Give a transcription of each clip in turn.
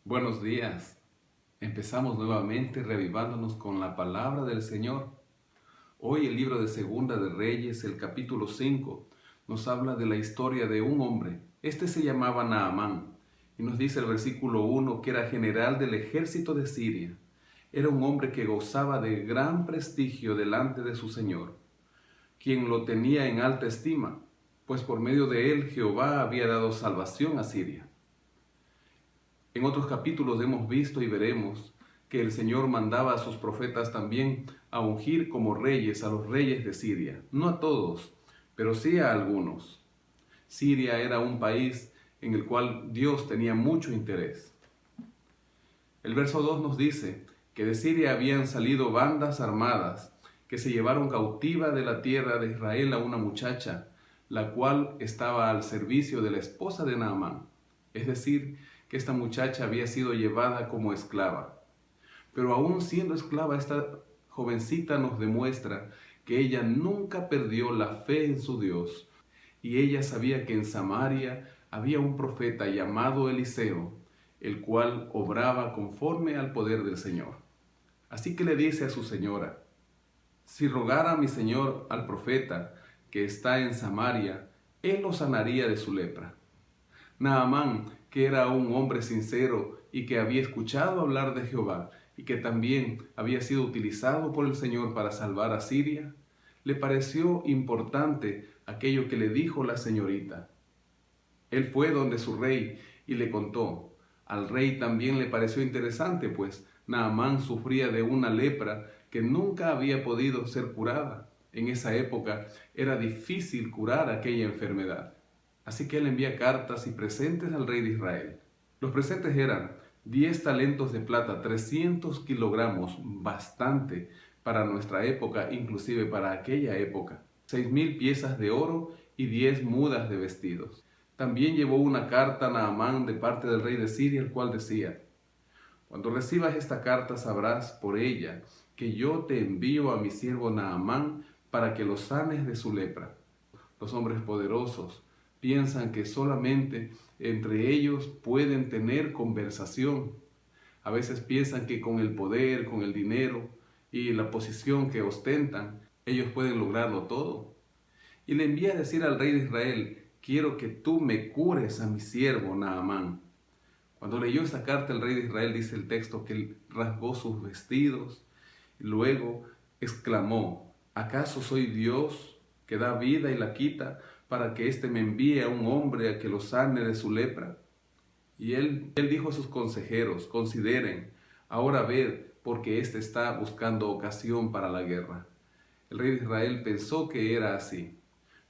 Buenos días. Empezamos nuevamente revivándonos con la palabra del Señor. Hoy el libro de Segunda de Reyes, el capítulo 5, nos habla de la historia de un hombre. Este se llamaba Naamán y nos dice el versículo 1 que era general del ejército de Siria. Era un hombre que gozaba de gran prestigio delante de su Señor, quien lo tenía en alta estima, pues por medio de él Jehová había dado salvación a Siria. En otros capítulos hemos visto y veremos que el Señor mandaba a sus profetas también a ungir como reyes a los reyes de Siria. No a todos, pero sí a algunos. Siria era un país en el cual Dios tenía mucho interés. El verso 2 nos dice que de Siria habían salido bandas armadas que se llevaron cautiva de la tierra de Israel a una muchacha, la cual estaba al servicio de la esposa de Naamán. Es decir, que esta muchacha había sido llevada como esclava. Pero aún siendo esclava, esta jovencita nos demuestra que ella nunca perdió la fe en su Dios. Y ella sabía que en Samaria había un profeta llamado Eliseo, el cual obraba conforme al poder del Señor. Así que le dice a su señora: si rogara a mi señor al profeta que está en Samaria, él lo sanaría de su lepra. Naamán, que era un hombre sincero y que había escuchado hablar de Jehová y que también había sido utilizado por el Señor para salvar a Siria, le pareció importante aquello que le dijo la señorita. Él fue donde su rey y le contó. Al rey también le pareció interesante, pues Naamán sufría de una lepra que nunca había podido ser curada. En esa época era difícil curar aquella enfermedad. Así que él envía cartas y presentes al rey de Israel. Los presentes eran 10 talentos de plata, 300 kilogramos, bastante para nuestra época, inclusive para aquella época, 6,000 piezas de oro y 10 mudas de vestidos. También llevó una carta a Naamán de parte del rey de Siria, el cual decía: cuando recibas esta carta sabrás por ella que yo te envío a mi siervo Naamán para que lo sanes de su lepra. Los hombres poderosos piensan que solamente entre ellos pueden tener conversación. A veces piensan que con el poder, con el dinero y la posición que ostentan, ellos pueden lograrlo todo. Y le envía a decir al rey de Israel: quiero que tú me cures a mi siervo Naamán. Cuando leyó esta carta, el rey de Israel, dice el texto, que él rasgó sus vestidos y luego exclamó: ¿acaso soy Dios que da vida y la quita, para que éste me envíe a un hombre a que lo sane de su lepra? Y él dijo a sus consejeros: consideren, ahora ved, porque éste está buscando ocasión para la guerra. El rey de Israel pensó que era así.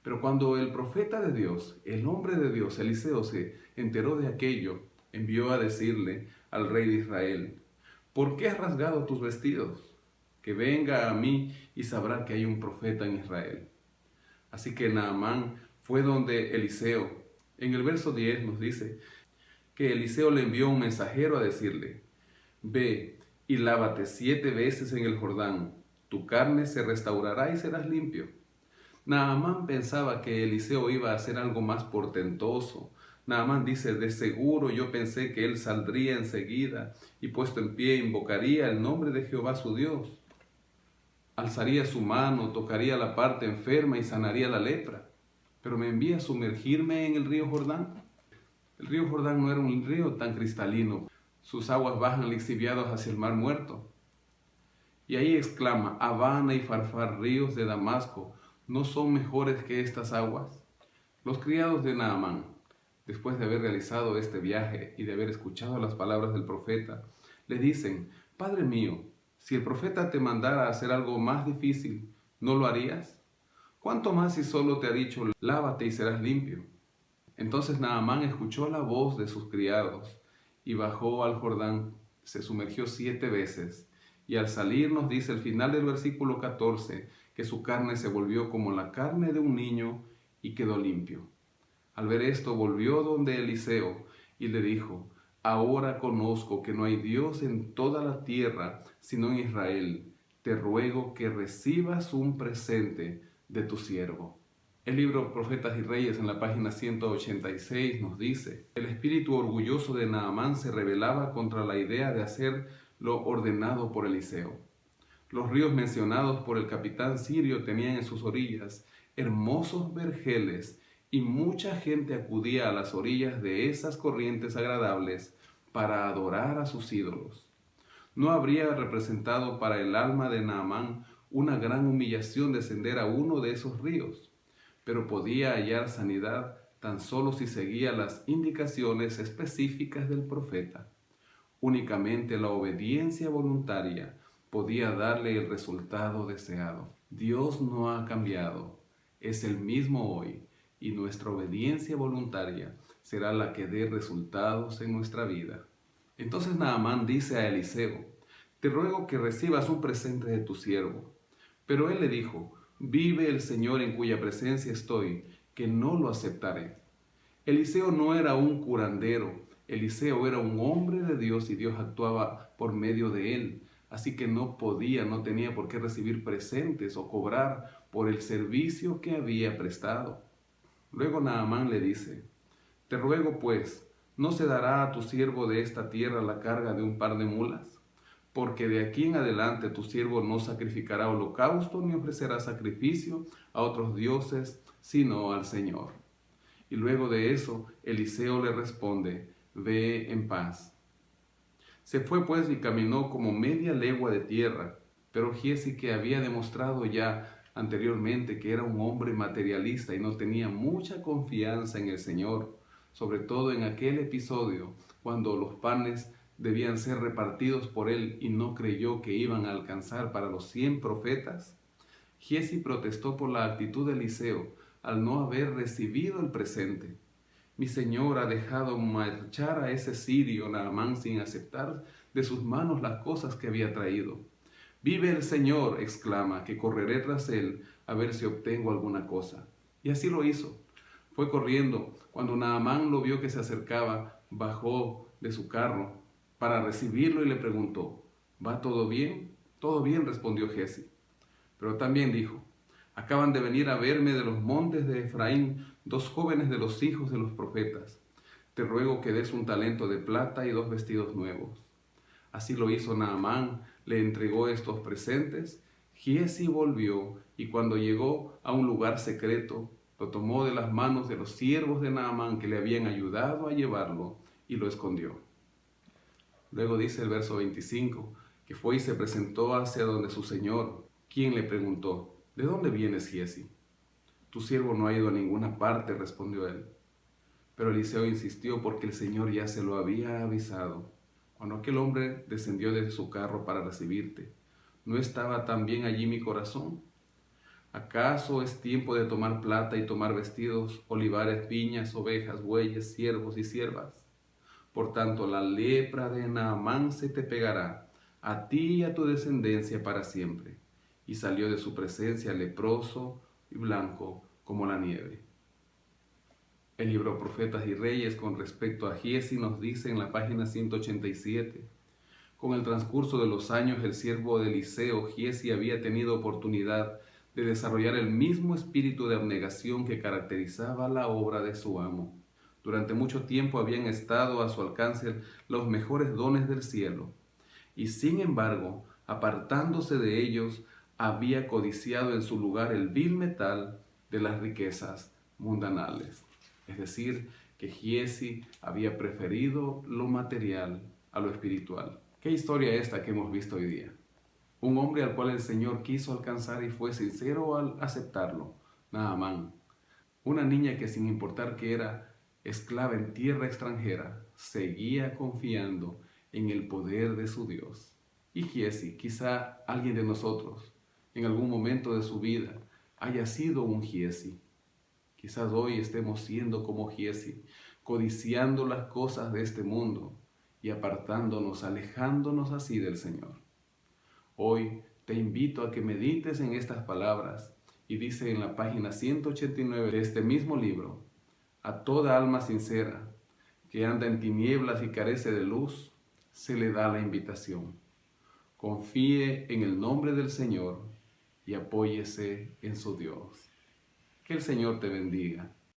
Pero cuando el profeta de Dios, el hombre de Dios, Eliseo, se enteró de aquello, envió a decirle al rey de Israel: ¿por qué has rasgado tus vestidos? Que venga a mí y sabrá que hay un profeta en Israel. Así que Naamán fue donde Eliseo. En el verso 10 nos dice que Eliseo le envió un mensajero a decirle: ve y lávate 7 veces en el Jordán, tu carne se restaurará y serás limpio. Naamán pensaba que Eliseo iba a hacer algo más portentoso. Naamán dice: de seguro yo pensé que él saldría enseguida y puesto en pie invocaría el nombre de Jehová su Dios. Alzaría su mano, tocaría la parte enferma y sanaría la lepra. Pero me envía a sumergirme en el río Jordán. El río Jordán no era un río tan cristalino. Sus aguas bajan lixiviadas hacia el mar muerto. Y ahí exclama: Habana y Farfar, ríos de Damasco, ¿no son mejores que estas aguas? Los criados de Naamán, después de haber realizado este viaje y de haber escuchado las palabras del profeta, le dicen: Padre mío, si el profeta te mandara a hacer algo más difícil, ¿no lo harías? ¿Cuánto más si solo te ha dicho: lávate y serás limpio? Entonces Naamán escuchó la voz de sus criados y bajó al Jordán, se sumergió 7 veces. Y al salir, nos dice el final del versículo 14, que su carne se volvió como la carne de un niño y quedó limpio. Al ver esto, volvió donde Eliseo y le dijo: ahora conozco que no hay Dios en toda la tierra sino en Israel. Te ruego que recibas un presente de tu siervo. El libro Profetas y Reyes en la página 186 nos dice: el espíritu orgulloso de Naamán se rebelaba contra la idea de hacer lo ordenado por Eliseo. Los ríos mencionados por el capitán sirio tenían en sus orillas hermosos vergeles y mucha gente acudía a las orillas de esas corrientes agradables para adorar a sus ídolos. ¿No habría representado para el alma de Naamán una gran humillación descender a uno de esos ríos? Pero podía hallar sanidad tan solo si seguía las indicaciones específicas del profeta. Únicamente la obediencia voluntaria podía darle el resultado deseado. Dios no ha cambiado, es el mismo hoy, y nuestra obediencia voluntaria será la que dé resultados en nuestra vida. Entonces Naamán dice a Eliseo: te ruego que recibas un presente de tu siervo. Pero él le dijo: vive el Señor en cuya presencia estoy, que no lo aceptaré. Eliseo no era un curandero, Eliseo era un hombre de Dios y Dios actuaba por medio de él. Así que no tenía por qué recibir presentes o cobrar por el servicio que había prestado. Luego Naamán le dice: te ruego pues, ¿no se dará a tu siervo de esta tierra la carga de un par de mulas? Porque de aquí en adelante tu siervo no sacrificará holocausto ni ofrecerá sacrificio a otros dioses, sino al Señor. Y luego de eso, Eliseo le responde: ve en paz. Se fue pues y caminó como media legua de tierra, pero Giezi, que había demostrado ya anteriormente que era un hombre materialista y no tenía mucha confianza en el Señor, sobre todo en aquel episodio cuando los panes debían ser repartidos por él y no creyó que iban a alcanzar para los 100 profetas, Giezi protestó por la actitud de Eliseo al no haber recibido el presente. Mi señor ha dejado marchar a ese sirio Naamán sin aceptar de sus manos las cosas que había traído. Vive el Señor, exclama, que correré tras él a ver si obtengo alguna cosa. Y así lo hizo. Fue corriendo. Cuando Naamán lo vio que se acercaba, bajó de su carro para recibirlo y le preguntó: ¿va todo bien? Todo bien, respondió Giezi. Pero también dijo: acaban de venir a verme de los montes de Efraín 2 jóvenes de los hijos de los profetas. Te ruego que des un talento de plata y 2 vestidos nuevos. Así lo hizo Naamán, le entregó estos presentes. Giezi volvió y cuando llegó a un lugar secreto, lo tomó de las manos de los siervos de Naamán que le habían ayudado a llevarlo y lo escondió. Luego dice el verso 25, que fue y se presentó hacia donde su señor, quien le preguntó: ¿de dónde vienes, Giezi? Tu siervo no ha ido a ninguna parte, respondió él. Pero Eliseo insistió porque el Señor ya se lo había avisado. Cuando aquel hombre descendió de su carro para recibirte, ¿no estaba también allí mi corazón? ¿Acaso es tiempo de tomar plata y tomar vestidos, olivares, viñas, ovejas, bueyes, siervos y siervas? Por tanto, la lepra de Naamán se te pegará, a ti y a tu descendencia para siempre. Y salió de su presencia leproso y blanco como la nieve. El libro Profetas y Reyes con respecto a Giezi nos dice en la página 187: con el transcurso de los años el siervo de Eliseo, Giezi, había tenido oportunidad de desarrollar el mismo espíritu de abnegación que caracterizaba la obra de su amo. Durante mucho tiempo habían estado a su alcance los mejores dones del cielo, y sin embargo, apartándose de ellos, había codiciado en su lugar el vil metal de las riquezas mundanales. Es decir, que Giezi había preferido lo material a lo espiritual. ¿Qué historia esta que hemos visto hoy día? Un hombre al cual el Señor quiso alcanzar y fue sincero al aceptarlo, Naamán. Una niña que, sin importar que era esclava en tierra extranjera, seguía confiando en el poder de su Dios. Y Giezi, quizá alguien de nosotros, en algún momento de su vida, haya sido un Giezi. Quizás hoy estemos siendo como Giezi, codiciando las cosas de este mundo y apartándonos, alejándonos así del Señor. Hoy te invito a que medites en estas palabras y dice en la página 189 de este mismo libro: a toda alma sincera que anda en tinieblas y carece de luz, se le da la invitación. Confíe en el nombre del Señor y apóyese en su Dios. Que el Señor te bendiga.